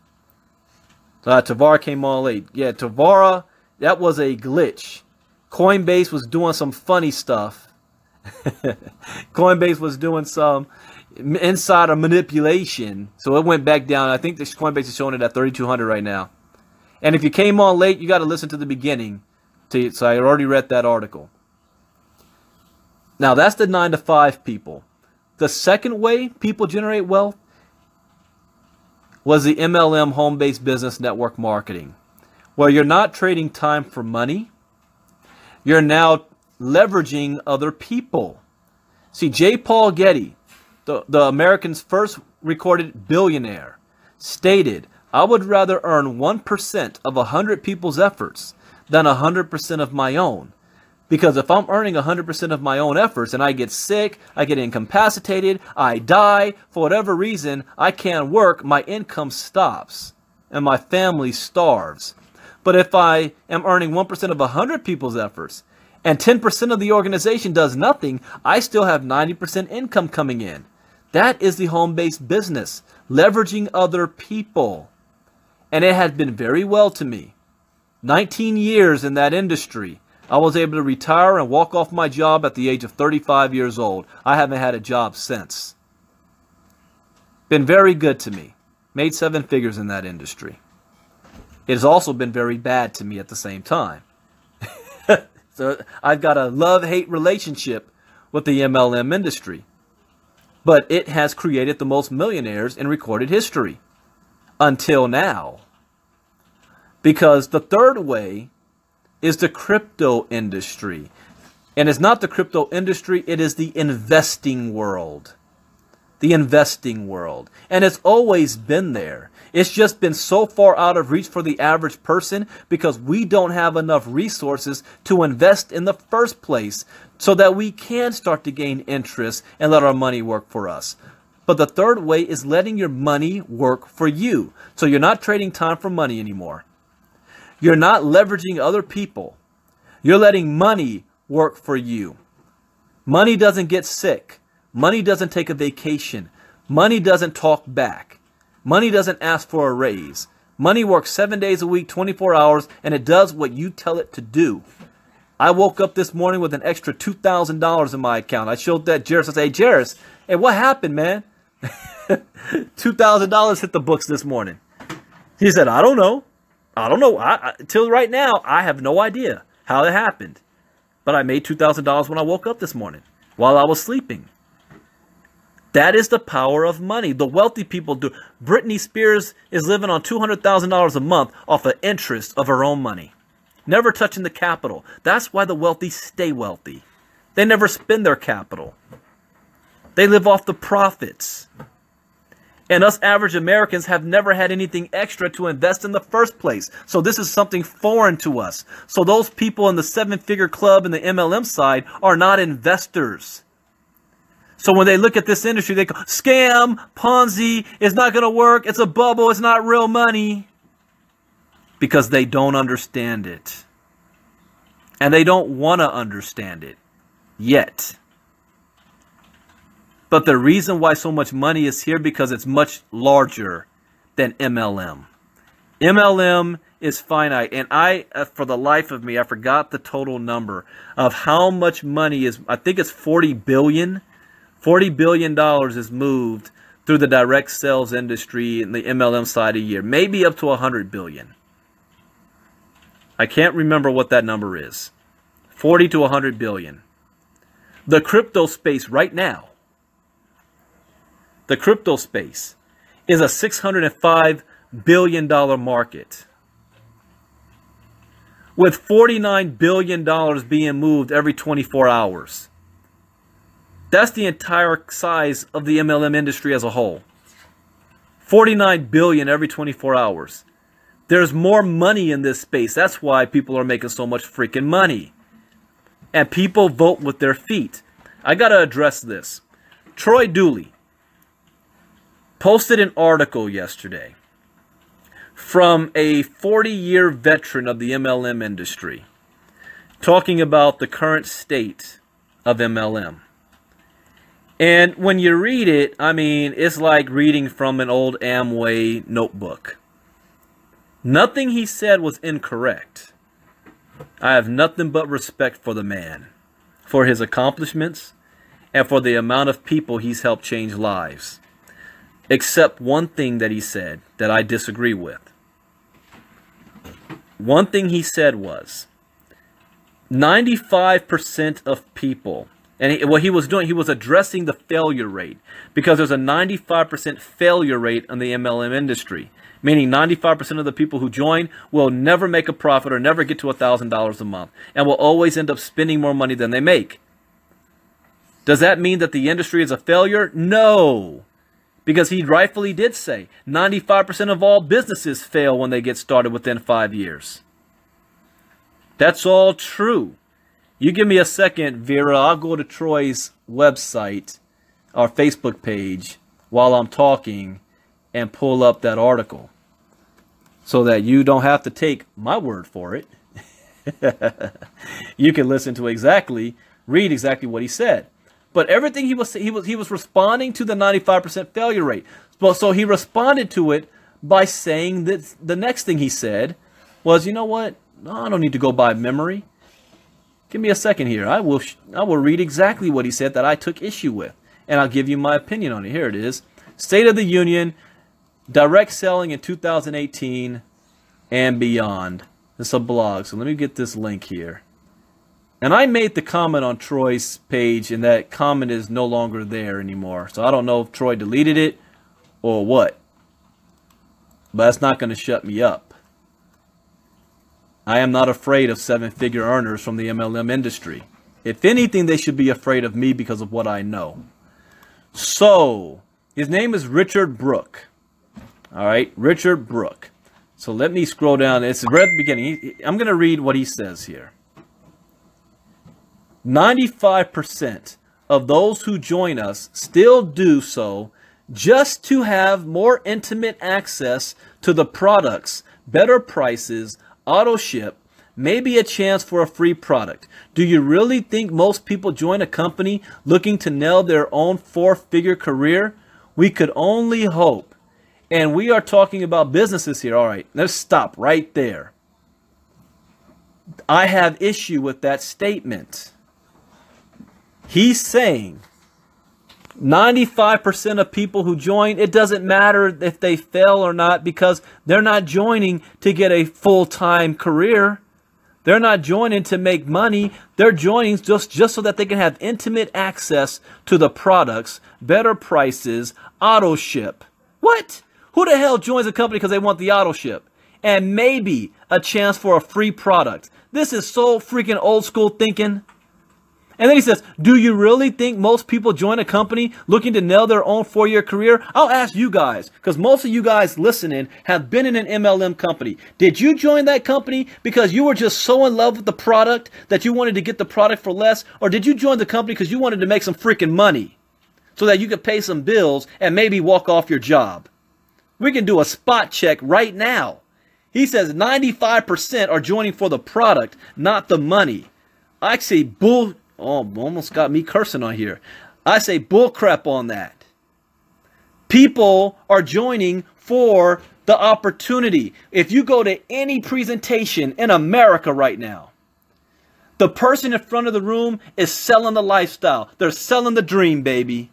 Tavara came on late. Yeah, Tavara, that was a glitch. Coinbase was doing some funny stuff. Coinbase was doing some insider manipulation. So it went back down. I think this Coinbase is showing it at 3,200 right now. And if you came on late, you got to listen to the beginning. So I already read that article. Now, that's the 9-to-5 people. The second way people generate wealth was the MLM, home-based business network marketing, where you're not trading time for money. You're now leveraging other people. See, J. Paul Getty, the American's first recorded billionaire, stated, "I would rather earn 1% of 100 people's efforts than 100% of my own. Because if I'm earning 100% of my own efforts and I get sick, I get incapacitated, I die, for whatever reason, I can't work, my income stops and my family starves. But if I am earning 1% of 100 people's efforts and 10% of the organization does nothing, I still have 90% income coming in." That is the home-based business, leveraging other people. And it has been very well to me. 19 years in that industry. I was able to retire and walk off my job at the age of 35 years old. I haven't had a job since. Been very good to me. Made 7 figures in that industry. It has also been very bad to me at the same time. So I've got a love-hate relationship with the MLM industry. But it has created the most millionaires in recorded history. Until now. Because the third way is the crypto industry. And it's not the crypto industry, it is the investing world. The investing world. And it's always been there. It's just been so far out of reach for the average person because we don't have enough resources to invest in the first place so that we can start to gain interest and let our money work for us. But the third way is letting your money work for you. So you're not trading time for money anymore. You're not leveraging other people. You're letting money work for you. Money doesn't get sick. Money doesn't take a vacation. Money doesn't talk back. Money doesn't ask for a raise. Money works 7 days a week, 24 hours, and it does what you tell it to do. I woke up this morning with an extra $2,000 in my account. I showed that Jairus. I said, "Hey, Jairus, hey, what happened, man?" $2,000 hit the books this morning. He said, "I don't know. Till right now, I have no idea how it happened. But I made $2,000 when I woke up this morning while I was sleeping." That is the power of money. The wealthy people do. Britney Spears is living on $200,000 a month off of interest of her own money. Never touching the capital. That's why the wealthy stay wealthy. They never spend their capital. They live off the profits. And us average Americans have never had anything extra to invest in the first place. So this is something foreign to us. So those people in the 7-figure club and the MLM side are not investors. So when they look at this industry, they go, "Scam, Ponzi, it's not going to work, it's a bubble, it's not real money." Because they don't understand it. And they don't want to understand it yet. But the reason why so much money is here because it's much larger than MLM. MLM is finite. And for the life of me, I forgot the total number of how much money is, I think it's 40 billion. $40 billion is moved through the direct sales industry and the MLM side a year. Maybe up to 100 billion. I can't remember what that number is. 40 to 100 billion. The crypto space right now, the crypto space is a $605 billion market. With $49 billion being moved every 24 hours. That's the entire size of the MLM industry as a whole. 49 billion every 24 hours. There's more money in this space. That's why people are making so much freaking money. And people vote with their feet. I got to address this. Troy Dooley posted an article yesterday from a 40-year veteran of the MLM industry talking about the current state of MLM. And when you read it, I mean, it's like reading from an old Amway notebook. Nothing he said was incorrect. I have nothing but respect for the man, for his accomplishments, and for the amount of people he's helped change lives. Except one thing that he said that I disagree with. One thing he said was 95% of people, and what he was doing, he was addressing the failure rate, because there's a 95% failure rate in the MLM industry, meaning 95% of the people who join will never make a profit or never get to $1,000 a month and will always end up spending more money than they make. Does that mean that the industry is a failure? No. Because he rightfully did say 95% of all businesses fail when they get started within 5 years. That's all true. You give me a second, Vera. I'll go to Troy's website, our Facebook page, while I'm talking and pull up that article so that you don't have to take my word for it. You can listen to read exactly what he said. But everything he was responding to the 95% failure rate. So he responded to it by saying that the next thing he said was, you know what? No, I don't need to go by memory. Give me a second here. I will read exactly what he said that I took issue with, and I'll give you my opinion on it. Here it is. State of the Union, direct selling in 2018 and beyond. It's a blog, so let me get this link here. And I made the comment on Troy's page, and that comment is no longer there anymore. So I don't know if Troy deleted it or what. But that's not going to shut me up. I am not afraid of seven-figure earners from the MLM industry. If anything, they should be afraid of me because of what I know. So, his name is Richard Brooke. All right, Richard Brooke. So let me scroll down. It's right at the beginning. I'm going to read what he says here. 95% of those who join us still do so just to have more intimate access to the products, better prices, auto ship, maybe a chance for a free product. Do you really think most people join a company looking to nail their own four-figure career? We could only hope. And we are talking about businesses here. All right, let's stop right there. I have issue with that statement. He's saying 95% of people who join, it doesn't matter if they fail or not, because they're not joining to get a full-time career. They're not joining to make money. They're joining just so that they can have intimate access to the products, better prices, auto ship. What? Who the hell joins a company because they want the auto ship? And maybe a chance for a free product. This is so freaking old school thinking. And then he says, do you really think most people join a company looking to nail their own 4-year career? I'll ask you guys, because most of you guys listening have been in an MLM company. Did you join that company because you were just so in love with the product that you wanted to get the product for less? Or did you join the company because you wanted to make some freaking money so that you could pay some bills and maybe walk off your job? We can do a spot check right now. He says 95% are joining for the product, not the money. I say bull. Oh, almost got me cursing on here. I say bull crap on that. People are joining for the opportunity. If you go to any presentation in America right now, the person in front of the room is selling the lifestyle. They're selling the dream, baby.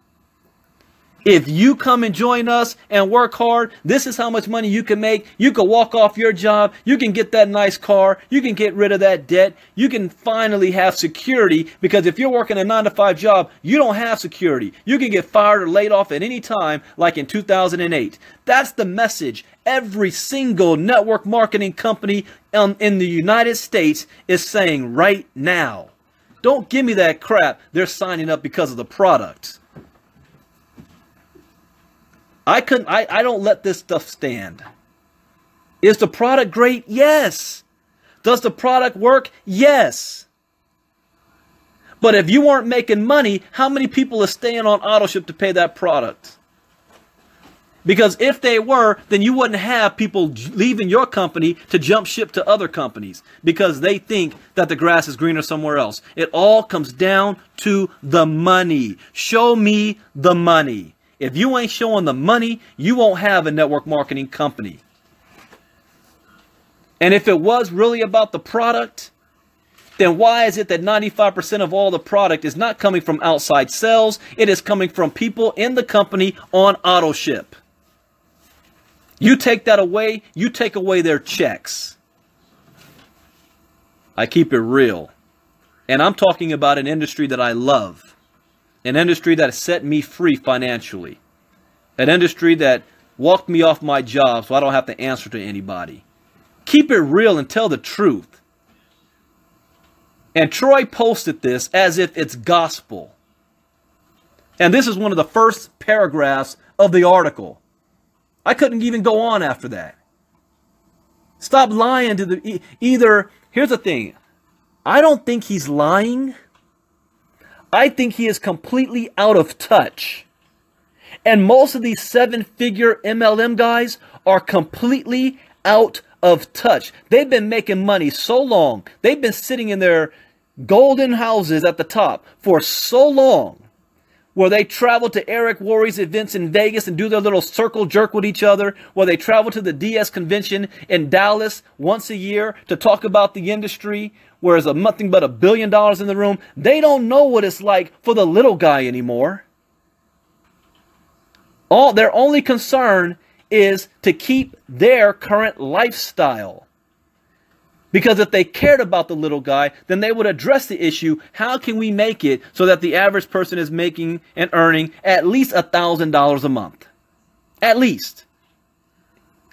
If you come and join us and work hard, this is how much money you can make. You can walk off your job. You can get that nice car. You can get rid of that debt. You can finally have security, because if you're working a 9-to-5 job, you don't have security. You can get fired or laid off at any time, like in 2008. That's the message every single network marketing company in the United States is saying right now. Don't give me that crap. They're signing up because of the product. I don't let this stuff stand. Is the product great? Yes. Does the product work? Yes. But if you weren't making money, how many people are staying on AutoShip to pay that product? Because if they were, then you wouldn't have people leaving your company to jump ship to other companies because they think that the grass is greener somewhere else. It all comes down to the money. Show me the money. If you ain't showing the money, you won't have a network marketing company. And if it was really about the product, then why is it that 95% of all the product is not coming from outside sales? It is coming from people in the company on AutoShip. You take that away, you take away their checks. I keep it real. And I'm talking about an industry that I love. An industry that has set me free financially. An industry that walked me off my job so I don't have to answer to anybody. Keep it real and tell the truth. And Troy posted this as if it's gospel. And this is one of the first paragraphs of the article. I couldn't even go on after that. Stop lying to the... Here's the thing. I don't think he's lying. I think he is completely out of touch. And most of these 7-figure MLM guys are completely out of touch. They've been making money so long. They've been sitting in their golden houses at the top for so long, where they travel to Eric Worre's events in Vegas and do their little circle jerk with each other, where they travel to the DS convention in Dallas once a year to talk about the industry, where there's nothing but $1 billion in the room. They don't know what it's like for the little guy anymore. Their only concern is to keep their current lifestyle. Because if they cared about the little guy, then they would address the issue. How can we make it so that the average person is making and earning at least $1,000 a month? At least.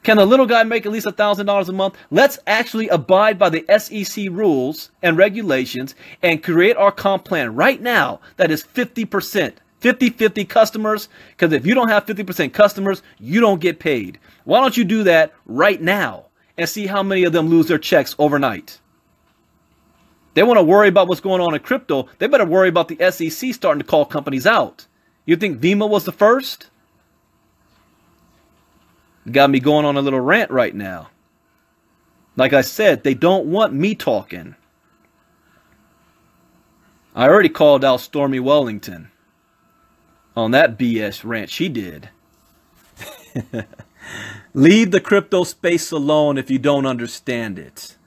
Can the little guy make at least $1,000 a month? Let's actually abide by the SEC rules and regulations and create our comp plan right now that is 50%. 50-50 customers, because if you don't have 50% customers, you don't get paid. Why don't you do that right now and see how many of them lose their checks overnight? They want to worry about what's going on in crypto. They better worry about the SEC starting to call companies out. You think Vima was the first? Got me going on a little rant right now. Like I said, they don't want me talking. I already called out Stormy Wellington on that BS rant she did. Leave the crypto space alone if you don't understand it.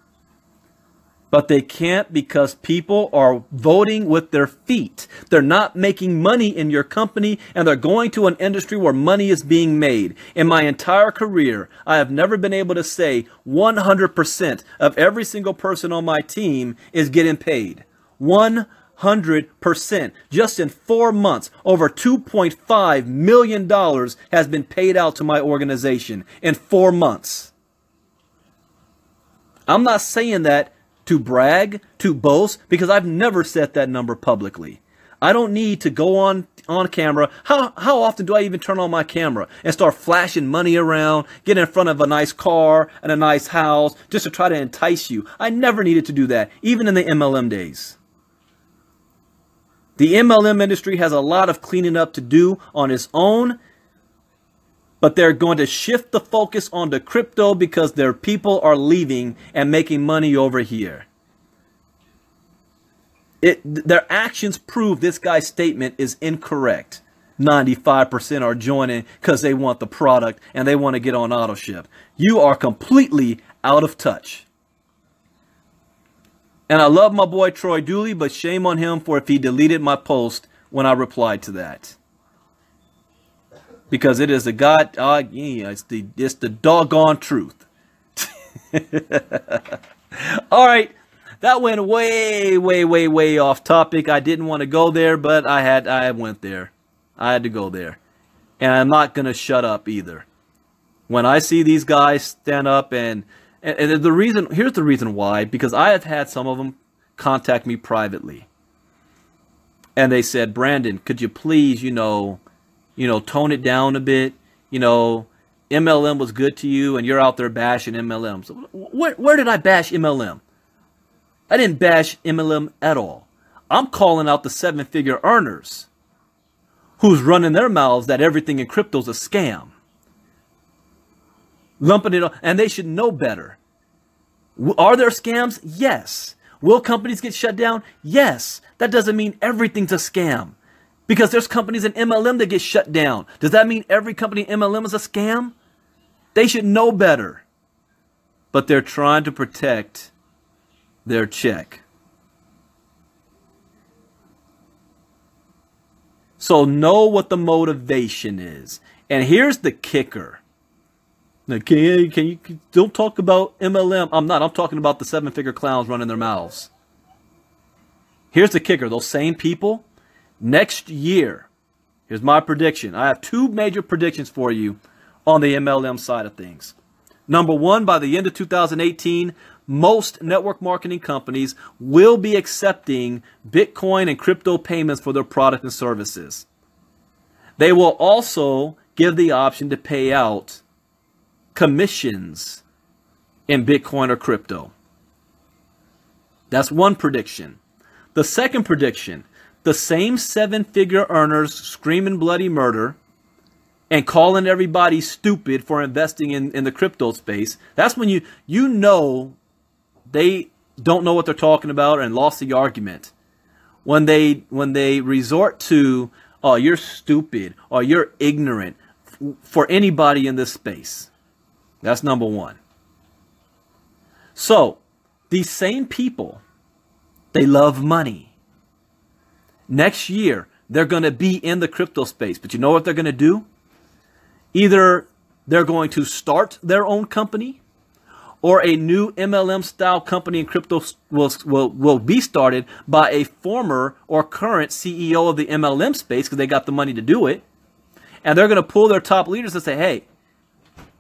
But they can't, because people are voting with their feet. They're not making money in your company, and they're going to an industry where money is being made. In my entire career, I have never been able to say 100% of every single person on my team is getting paid. 100%. Just in 4 months, over $2.5 million has been paid out to my organization in 4 months. I'm not saying that to brag, to boast, because I've never said that number publicly. I don't need to go on camera. How often do I even turn on my camera and start flashing money around, get in front of a nice car and a nice house just to try to entice you? I never needed to do that, even in the MLM days. The MLM industry has a lot of cleaning up to do on its own, but they're going to shift the focus onto crypto because their people are leaving and making money over here. Their actions prove this guy's statement is incorrect. 95% are joining because they want the product and they want to get on AutoShip. You are completely out of touch. And I love my boy Troy Dooley, but shame on him for if he deleted my post when I replied to that. Because it is it's the doggone truth. All right, that went way off topic. I didn't want to go there, but I went there. I had to go there. And I'm not going to shut up either. When I see these guys stand up and here's the reason why, because I have had some of them contact me privately. And they said, Brandon, could you please, tone it down a bit? MLM was good to you and you're out there bashing MLM. So where did I bash MLM? I didn't bash MLM at all. I'm calling out the 7-figure earners who's running their mouths that everything in crypto is a scam. Lumping it on, and they should know better. Are there scams? Yes. Will companies get shut down? Yes. That doesn't mean everything's a scam. Because there's companies in MLM that get shut down. Does that mean every company in MLM is a scam? They should know better. But they're trying to protect their check. So know what the motivation is. And here's the kicker. Now, can you don't talk about MLM? I'm talking about the 7-figure clowns running their mouths. Here's the kicker. Those same people, next year, here's my prediction. I have 2 major predictions for you on the MLM side of things. Number 1, by the end of 2018, most network marketing companies will be accepting Bitcoin and crypto payments for their product and services. They will also give the option to pay out commissions in Bitcoin or crypto. That's one prediction. The second prediction, the same 7-figure earners screaming bloody murder and calling everybody stupid for investing in the crypto space. That's when you know they don't know what they're talking about and lost the argument. When they resort to, oh, you're stupid or you're ignorant for anybody in this space. That's number 1. So these same people, they love money. Next year, they're going to be in the crypto space. But you know what they're going to do? Either they're going to start their own company, or a new MLM style company in crypto will be started by a former or current CEO of the MLM space because they got the money to do it. And they're going to pull their top leaders and say, hey,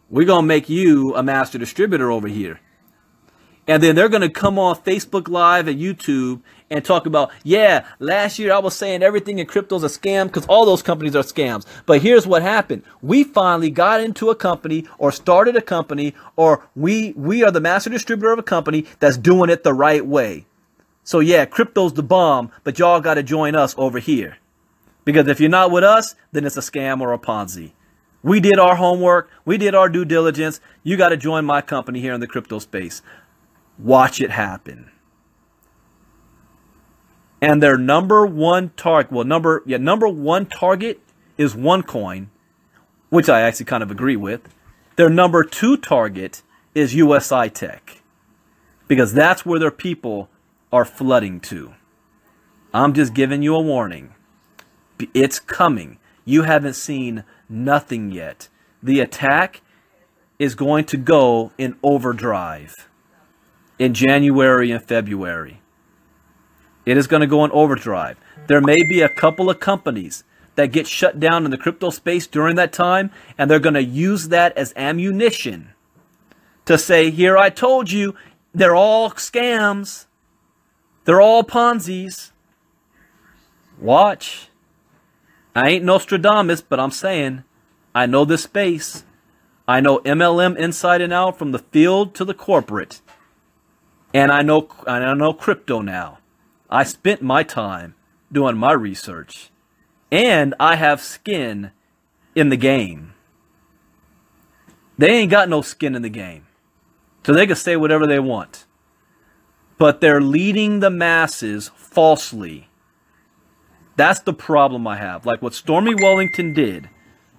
we're going to make you a master distributor over here. And then they're going to come on Facebook Live and YouTube and talk about, yeah, last year I was saying everything in crypto is a scam because all those companies are scams. But here's what happened. We finally got into a company or started a company, or we are the master distributor of a company that's doing it the right way. So yeah, crypto's the bomb, but y'all got to join us over here. Because if you're not with us, then it's a scam or a Ponzi. We did our homework. We did our due diligence. You got to join my company here in the crypto space. Watch it happen. And their number one target, number one target is OneCoin, which I actually kind of agree with. Their number 2 target is USI-Tech, because that's where their people are flooding to. I'm just giving you a warning. It's coming. You haven't seen nothing yet. The attack is going to go in overdrive in January and February. It is going to go in overdrive. There may be a couple of companies that get shut down in the crypto space during that time, and they're going to use that as ammunition to say, here, I told you, they're all scams. They're all Ponzi's. Watch. I ain't Nostradamus, but I'm saying I know this space. I know MLM inside and out, from the field to the corporate. And I know crypto now. I spent my time doing my research. And I have skin in the game. They ain't got no skin in the game. So they can say whatever they want. But they're leading the masses falsely. That's the problem I have. Like what Stormy Wellington did,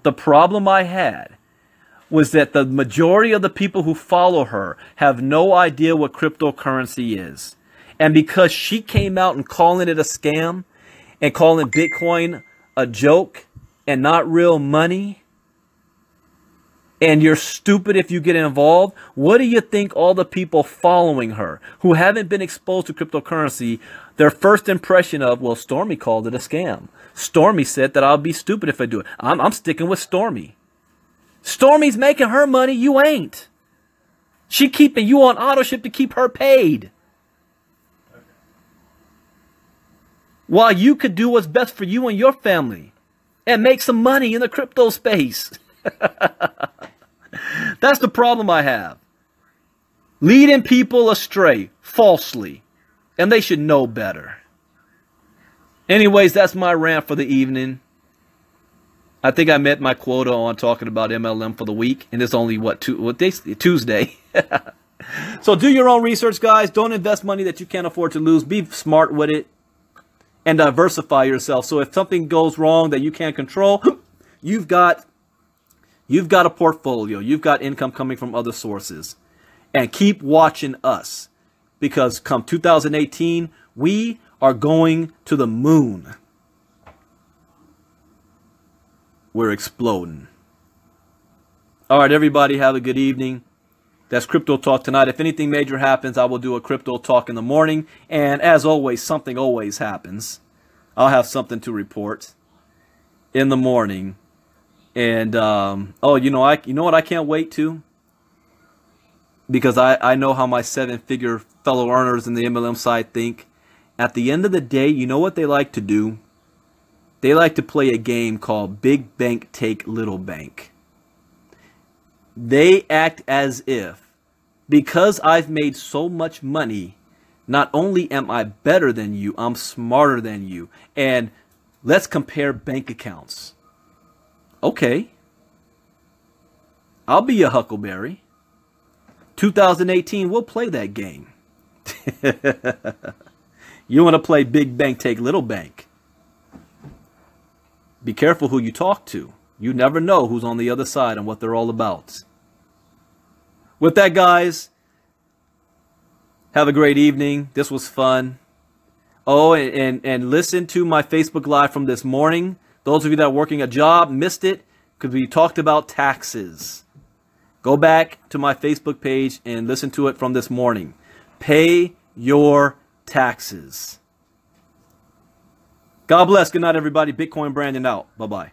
the problem I had was that the majority of the people who follow her have no idea what cryptocurrency is. And because she came out and calling it a scam and calling Bitcoin a joke and not real money, and you're stupid if you get involved, what do you think all the people following her who haven't been exposed to cryptocurrency, their first impression of, well, Stormy called it a scam. Stormy said that I'll be stupid if I do it. I'm sticking with Stormy. Stormy's making her money, you ain't. She keeping you on auto ship to keep her paid. while you could do what's best for you and your family and make some money in the crypto space. That's the problem I have. Leading people astray falsely, and they should know better. Anyways, that's my rant for the evening. I think I met my quota on talking about MLM for the week, and it's only Tuesday. So do your own research, guys. Don't invest money that you can't afford to lose. Be smart with it and diversify yourself. So if something goes wrong that you can't control, you've got a portfolio. You've got income coming from other sources. And keep watching us, because come 2018, we are going to the moon. We're exploding. All right, everybody, have a good evening. That's Crypto Talk tonight. If anything major happens, I will do a Crypto Talk in the morning. And as always, something always happens. I'll have something to report in the morning. And, oh, you know what I can't wait to? Because I know how my 7-figure fellow earners in the MLM side think. At the end of the day, you know what they like to do? They like to play a game called Big Bank Take Little Bank. They act as if, because I've made so much money, not only am I better than you, I'm smarter than you. And let's compare bank accounts. Okay. I'll be a huckleberry. 2018, we'll play that game. You want to play Big Bank Take Little Bank. Be careful who you talk to. You never know who's on the other side and what they're all about. With that, guys, have a great evening. This was fun. Oh, and listen to my Facebook Live from this morning. Those of you that are working a job, missed it because we talked about taxes. Go back to my Facebook page and listen to it from this morning. Pay your taxes. God bless. Good night, everybody. Bitcoin Brandon out. Bye-bye.